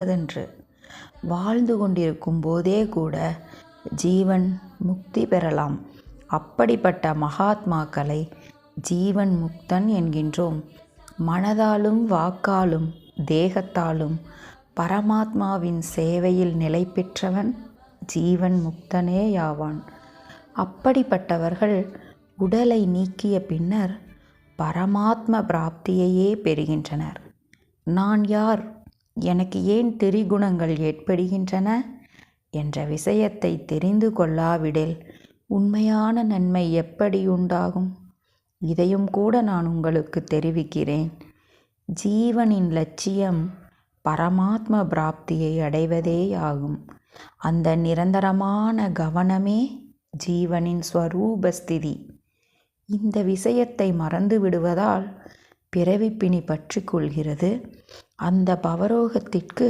அதன்று வாழ்ந்து கொண்டிருக்கும் போதே கூட ஜீவன் முக்தி பெறலாம். அப்படிப்பட்ட மகாத்மாக்களை ஜீவன் முக்தன் என்கின்றோம். மனதாலும் வாக்காலும் தேகத்தாலும் பரமாத்மாவின் சேவையில் நிலை பெற்றவன் ஜீவன் முக்தனேயாவான். அப்படிப்பட்டவர்கள் உடலை நீக்கிய பின்னர் பரமாத்ம பிராப்தியையே பெறுகின்றனர். நான் யார், எனக்கு ஏன் திரிகுணங்கள் ஏற்படுகின்றன என்ற விஷயத்தை தெரிந்து கொள்ளாவிடில் உண்மையான நன்மை எப்படி உண்டாகும்? இதையும் கூட நான் உங்களுக்கு தெரிவிக்கிறேன். ஜீவனின் லட்சியம் பரமாத்ம பிராப்தியை அடைவதேயாகும். அந்த நிரந்தரமான கவனமே ஜீவனின் ஸ்வரூபஸ்திதி. இந்த விஷயத்தை மறந்து விடுவதால் பிறவிப்பிணி பற்றி கொள்கிறது. அந்த பவரோகத்திற்கு